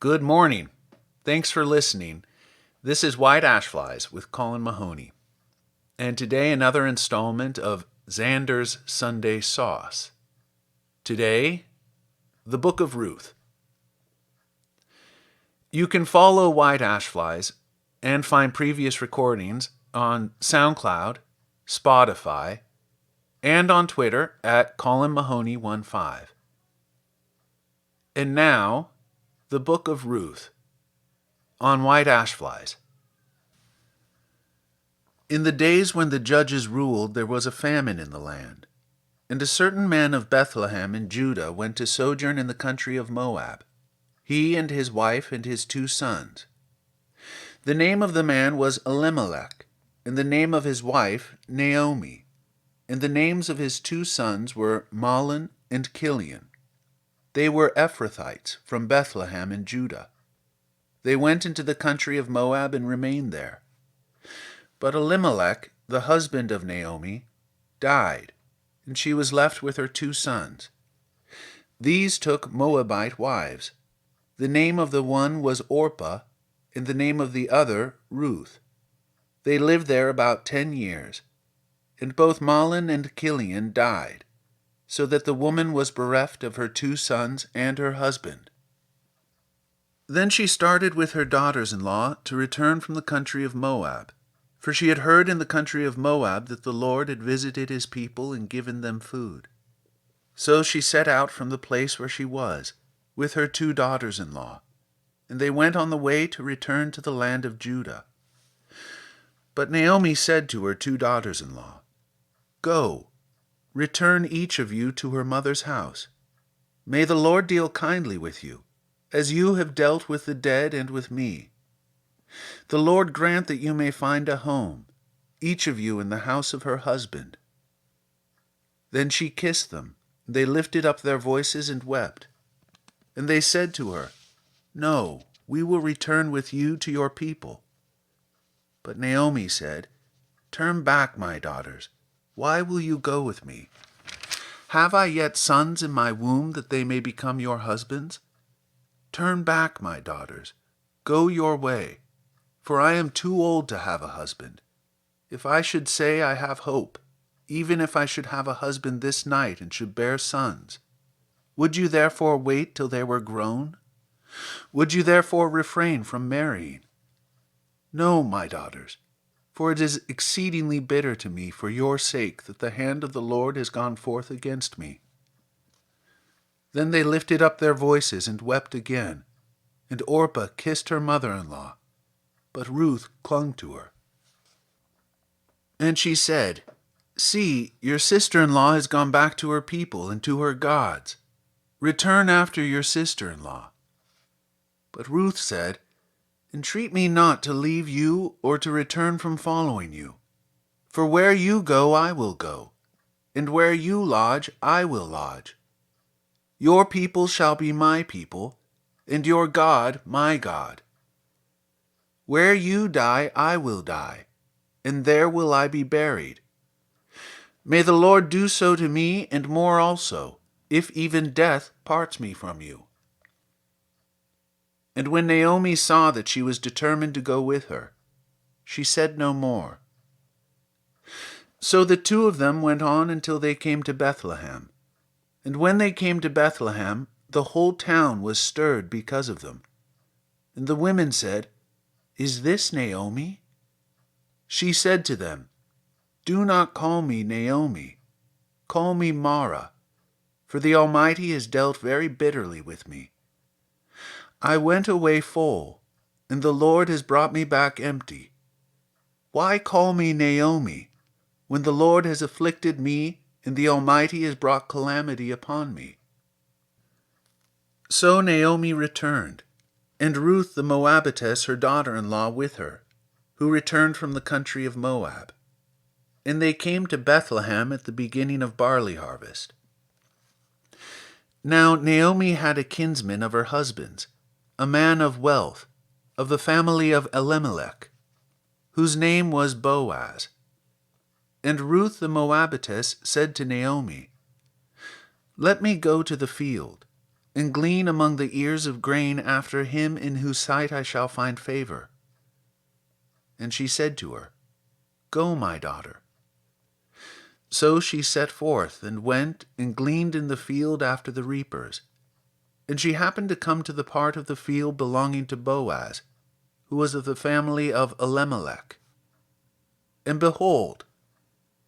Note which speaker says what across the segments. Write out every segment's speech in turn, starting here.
Speaker 1: Good morning. Thanks for listening. This is White Ash Flies with Colin Mahoney. And today another installment of Zander's Sunday Sauce. Today, the Book of Ruth. You can follow White Ash Flies and find previous recordings on SoundCloud, Spotify, and on Twitter at Colin Mahoney15. And now, the Book of Ruth on White Ash Flies. In the days when the judges ruled, there was a famine in the land. And a certain man of Bethlehem in Judah went to sojourn in the country of Moab, he and his wife and his 2 sons. The name of the man was Elimelech, and the name of his wife Naomi, and the names of his 2 sons were Mahlon and Chilion. They were Ephrathites from Bethlehem in Judah. They went into the country of Moab and remained there. But Elimelech, the husband of Naomi, died, and she was left with her 2 sons. These took Moabite wives. The name of the one was Orpah, and the name of the other Ruth. They lived there about 10 years, and both Mahlon and Chilion died, so that the woman was bereft of her 2 sons and her husband. Then she started with her daughters-in-law to return from the country of Moab, for she had heard in the country of Moab that the Lord had visited his people and given them food. So she set out from the place where she was, with her 2 daughters-in-law, and they went on the way to return to the land of Judah. But Naomi said to her 2 daughters-in-law, "Go, return each of you to her mother's house. May the Lord deal kindly with you, as you have dealt with the dead and with me. The Lord grant that you may find a home, each of you in the house of her husband." Then she kissed them. They lifted up their voices and wept. And they said to her, "No, we will return with you to your people." But Naomi said, "Turn back, my daughters. Why will you go with me? Have I yet sons in my womb that they may become your husbands? Turn back, my daughters. Go your way, for I am too old to have a husband. If I should say I have hope, even if I should have a husband this night and should bear sons, would you therefore wait till they were grown? Would you therefore refrain from marrying? No, my daughters, for it is exceedingly bitter to me for your sake that the hand of the Lord has gone forth against me." Then they lifted up their voices and wept again, and Orpah kissed her mother-in-law, but Ruth clung to her. And she said, "See, your sister-in-law has gone back to her people and to her gods. Return after your sister-in-law." But Ruth said, "Entreat me not to leave you or to return from following you. For where you go, I will go, and where you lodge, I will lodge. Your people shall be my people, and your God my God. Where you die, I will die, and there will I be buried. May the Lord do so to me, and more also, if even death parts me from you." And when Naomi saw that she was determined to go with her, she said no more. So the 2 of them went on until they came to Bethlehem. And when they came to Bethlehem, the whole town was stirred because of them. And the women said, "Is this Naomi?" She said to them, "Do not call me Naomi. Call me Mara, for the Almighty has dealt very bitterly with me. I went away full, and the Lord has brought me back empty. Why call me Naomi, when the Lord has afflicted me and the Almighty has brought calamity upon me?" So Naomi returned, and Ruth the Moabitess her daughter-in-law with her, who returned from the country of Moab. And they came to Bethlehem at the beginning of barley harvest. Now Naomi had a kinsman of her husband's, a man of wealth, of the family of Elimelech, whose name was Boaz. And Ruth the Moabitess said to Naomi, "Let me go to the field. and glean among the ears of grain after him in whose sight I shall find favor. And she said to her, Go, my daughter. So she set forth, and went and gleaned in the field after the reapers. And she happened to come to the part of the field belonging to Boaz, who was of the family of Elimelech. And behold,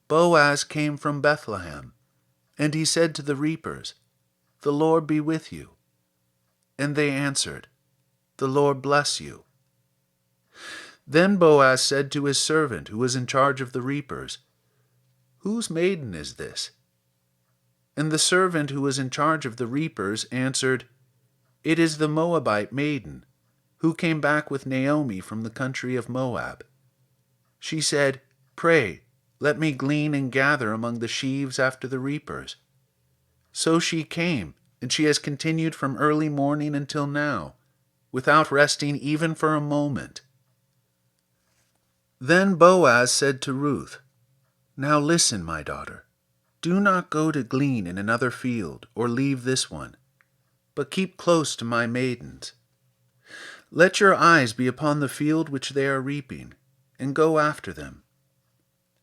Speaker 1: Boaz came from Bethlehem, and he said to the reapers, The Lord be with you. And they answered, The Lord bless you. Then Boaz said to his servant, who was in charge of the reapers, Whose maiden is this? And the servant who was in charge of the reapers answered, It is the Moabite maiden, who came back with Naomi from the country of Moab. She said, Pray, let me glean and gather among the sheaves after the reapers. So she came, and she has continued from early morning until now, without resting even for a moment. Then Boaz said to Ruth, Now listen, my daughter. Do not go to glean in another field, or leave this one, but keep close to my maidens. Let your eyes be upon the field which they are reaping, and go after them.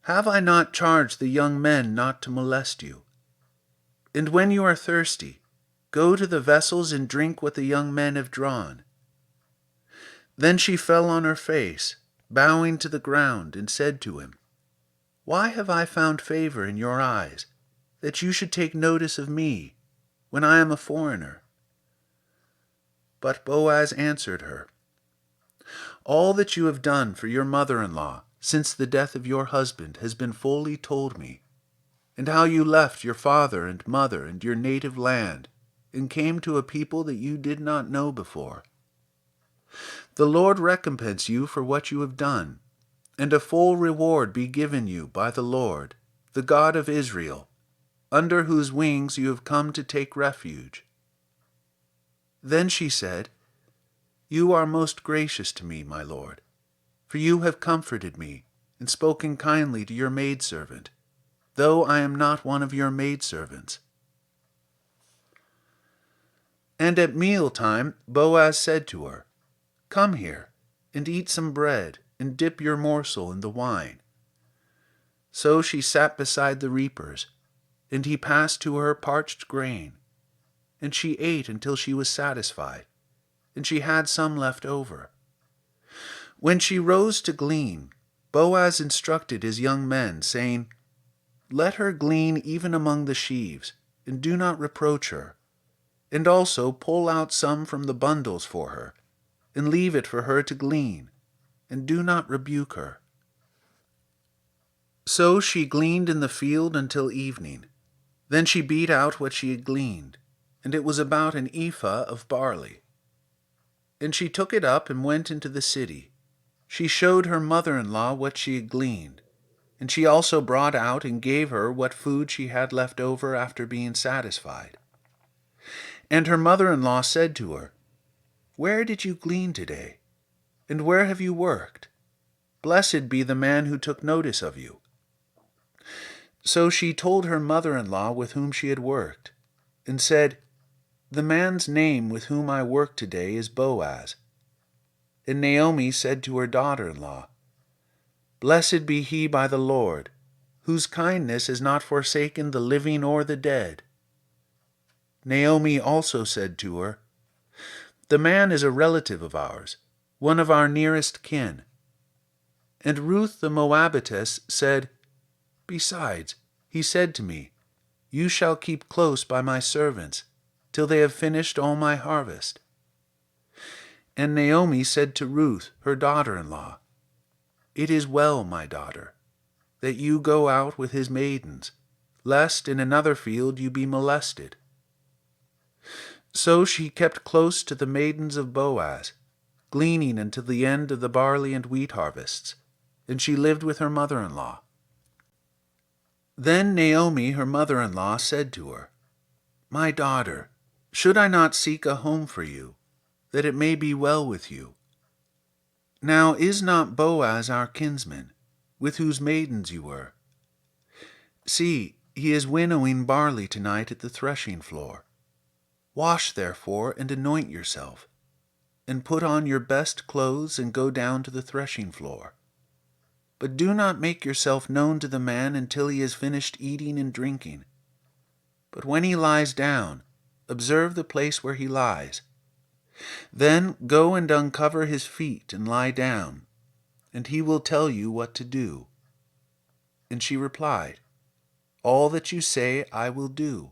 Speaker 1: Have I not charged the young men not to molest you? And when you are thirsty, go to the vessels and drink what the young men have drawn. Then she fell on her face, bowing to the ground, and said to him, Why have I found favor in your eyes, that you should take notice of me, when I am a foreigner? But Boaz answered her, All that you have done for your mother-in-law since the death of your husband has been fully told me, and how you left your father and mother and your native land, and came to a people that you did not know before. The Lord recompense you for what you have done, and a full reward be given you by the Lord, the God of Israel, under whose wings you have come to take refuge. Then she said, You are most gracious to me, my lord, for you have comforted me and spoken kindly to your maidservant, though I am not one of your maidservants. And at mealtime Boaz said to her, Come here, and eat some bread, and dip your morsel in the wine. So she sat beside the reapers, and he passed to her parched grain, and she ate until she was satisfied, and she had some left over. When she rose to glean, Boaz instructed his young men, saying, Let her glean even among the sheaves, and do not reproach her, and also pull out some from the bundles for her, and leave it for her to glean, and do not rebuke her. So she gleaned in the field until evening. Then she beat out what she had gleaned, and it was about an ephah of barley. And she took it up and went into the city. She showed her mother-in-law what she had gleaned, and she also brought out and gave her what food she had left over after being satisfied. And her mother-in-law said to her, Where did you glean today? And where have you worked? Blessed be the man who took notice of you. So she told her mother-in-law with whom she had worked, and said, The man's name with whom I work today is Boaz. And Naomi said to her daughter-in-law, Blessed be he by the Lord, whose kindness has not forsaken the living or the dead. Naomi also said to her, The man is a relative of ours, one of our nearest kin. And Ruth the Moabitess said, Besides, he said to me, You shall keep close by my servants, till they have finished all my harvest. And Naomi said to Ruth, her daughter-in-law, It is well, my daughter, that you go out with his maidens, lest in another field you be molested. So she kept close to the maidens of Boaz, gleaning until the end of the barley and wheat harvests, and she lived with her mother-in-law. Then Naomi, her mother-in-law, said to her, My daughter, should I not seek a home for you, that it may be well with you? Now is not Boaz our kinsman, with whose maidens you were? See, he is winnowing barley tonight at the threshing floor. Wash therefore, and anoint yourself, and put on your best clothes, and go down to the threshing floor. But do not make yourself known to the man until he has finished eating and drinking. But when he lies down, observe the place where he lies. Then go and uncover his feet and lie down, and he will tell you what to do." And she replied, "All that you say I will do."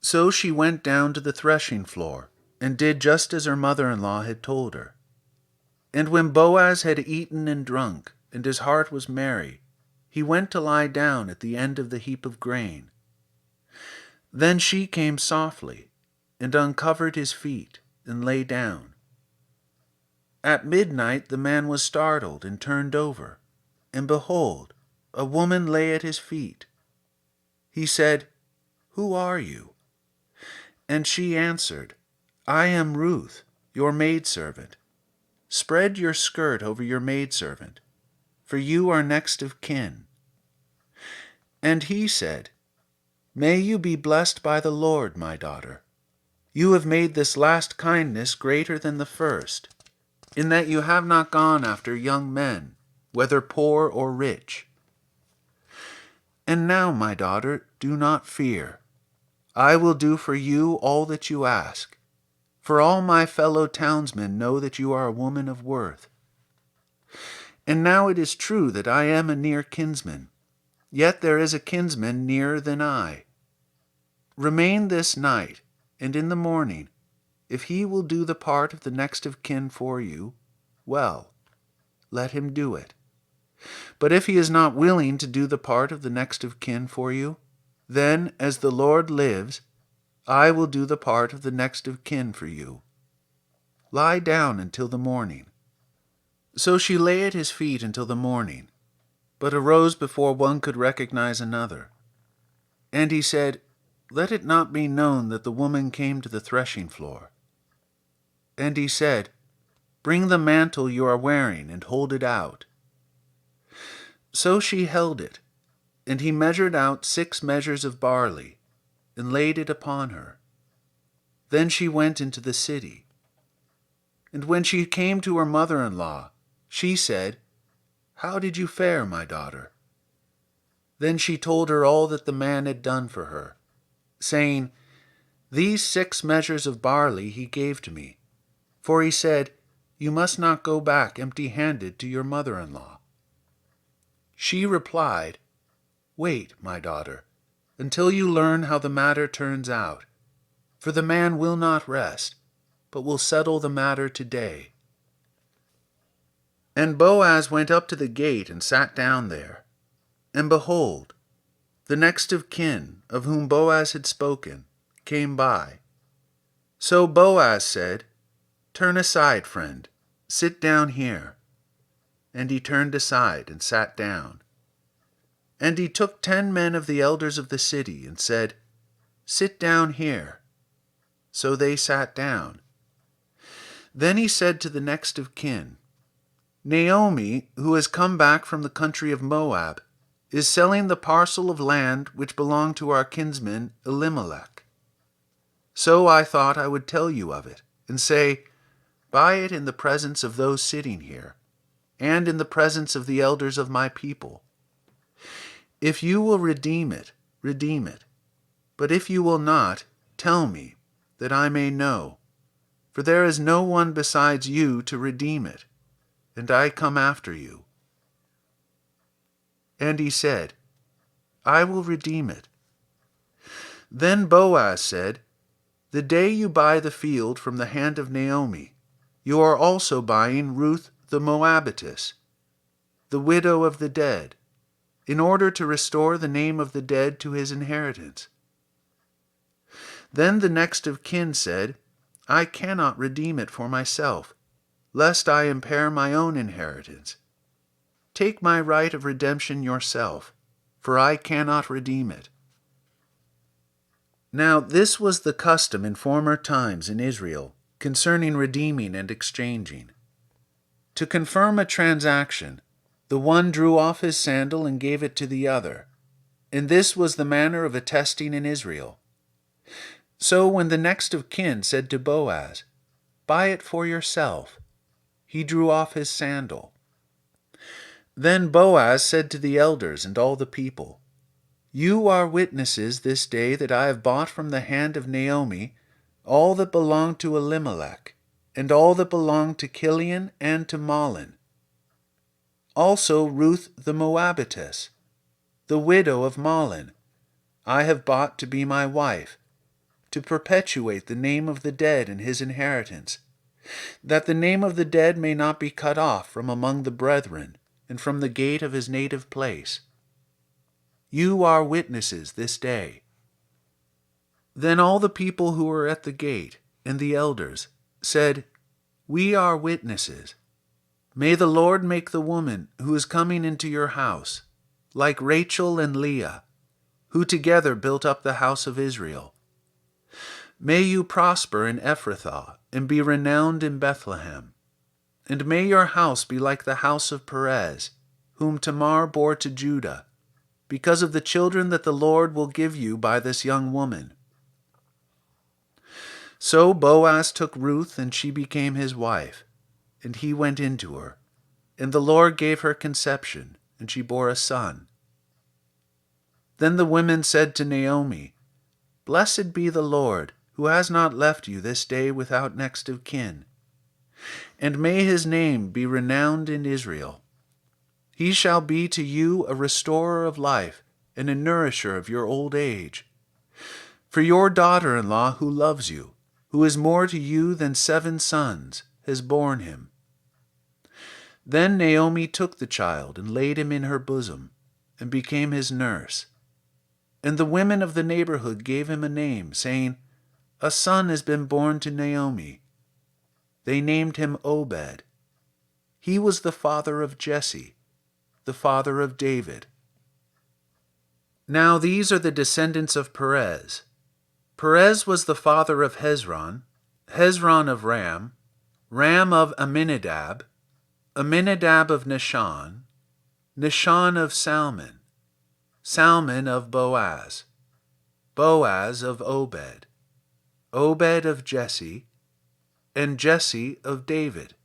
Speaker 1: So she went down to the threshing floor, and did just as her mother-in-law had told her. And when Boaz had eaten and drunk, and his heart was merry, he went to lie down at the end of the heap of grain. Then she came softly, and uncovered his feet, and lay down. At midnight the man was startled, and turned over, and behold, a woman lay at his feet. He said, "Who are you?" And she answered, "I am Ruth, your maidservant. Spread your skirt over your maidservant, for you are next of kin." And he said, "May you be blessed by the Lord, my daughter. You have made this last kindness greater than the first, in that you have not gone after young men, whether poor or rich. And now, my daughter, do not fear. I will do for you all that you ask, for all my fellow townsmen know that you are a woman of worth. And now it is true that I am a near kinsman, yet there is a kinsman nearer than I. Remain this night, and in the morning, if he will do the part of the next of kin for you, well, let him do it. But if he is not willing to do the part of the next of kin for you, then, as the Lord lives, I will do the part of the next of kin for you. Lie down until the morning." So she lay at his feet until the morning, but arose before one could recognize another. And he said, "Let it not be known that the woman came to the threshing floor." And he said, "Bring the mantle you are wearing, and hold it out." So she held it, and he measured out 6 measures of barley, and laid it upon her. Then she went into the city. And when she came to her mother-in-law, she said, "How did you fare, my daughter?" Then she told her all that the man had done for her, saying, "These 6 measures of barley he gave to me, for he said, 'You must not go back empty-handed to your mother-in-law.'" She replied, "Wait, my daughter, until you learn how the matter turns out, for the man will not rest, but will settle the matter today." And Boaz went up to the gate and sat down there. And behold, the next of kin, of whom Boaz had spoken, came by. So Boaz said, "Turn aside, friend, sit down here." And he turned aside and sat down. And he took 10 men of the elders of the city and said, "Sit down here." So they sat down. Then he said to the next of kin, "Naomi, who has come back from the country of Moab, is selling the parcel of land which belonged to our kinsman Elimelech. So I thought I would tell you of it, and say, buy it in the presence of those sitting here, and in the presence of the elders of my people. If you will redeem it, redeem it. But if you will not, tell me, that I may know. For there is no one besides you to redeem it, and I come after you." And he said, "I will redeem it." Then Boaz said, "The day you buy the field from the hand of Naomi, you are also buying Ruth the Moabitess, the widow of the dead, in order to restore the name of the dead to his inheritance." Then the next of kin said, "I cannot redeem it for myself, lest I impair my own inheritance. Take my right of redemption yourself, for I cannot redeem it." Now this was the custom in former times in Israel concerning redeeming and exchanging. To confirm a transaction, the one drew off his sandal and gave it to the other, and this was the manner of attesting in Israel. So when the next of kin said to Boaz, "Buy it for yourself," he drew off his sandal. Then Boaz said to the elders and all the people, "You are witnesses this day that I have bought from the hand of Naomi all that belonged to Elimelech, and all that belonged to Chilion and to Mahlon. Also Ruth the Moabitess, the widow of Mahlon, I have bought to be my wife, to perpetuate the name of the dead in his inheritance, that the name of the dead may not be cut off from among the brethren, and from the gate of his native place. You are witnesses this day." Then all the people who were at the gate, and the elders, said, "We are witnesses. May the Lord make the woman who is coming into your house, like Rachel and Leah, who together built up the house of Israel. May you prosper in Ephrathah, and be renowned in Bethlehem. And may your house be like the house of Perez, whom Tamar bore to Judah, because of the children that the Lord will give you by this young woman." So Boaz took Ruth, and she became his wife, and he went into her. And the Lord gave her conception, and she bore a son. Then the women said to Naomi, "Blessed be the Lord, who has not left you this day without next of kin. And may his name be renowned in Israel. He shall be to you a restorer of life, and a nourisher of your old age. For your daughter-in-law who loves you, who is more to you than 7 sons, has borne him." Then Naomi took the child and laid him in her bosom, and became his nurse. And the women of the neighborhood gave him a name, saying, "A son has been born to Naomi." They named him Obed. He was the father of Jesse, the father of David. Now these are the descendants of Perez. Perez was the father of Hezron, Hezron of Ram, Ram of Amminadab, Amminadab of Nahshon, Nahshon of Salmon, Salmon of Boaz, Boaz of Obed, Obed of Jesse, and Jesse of David.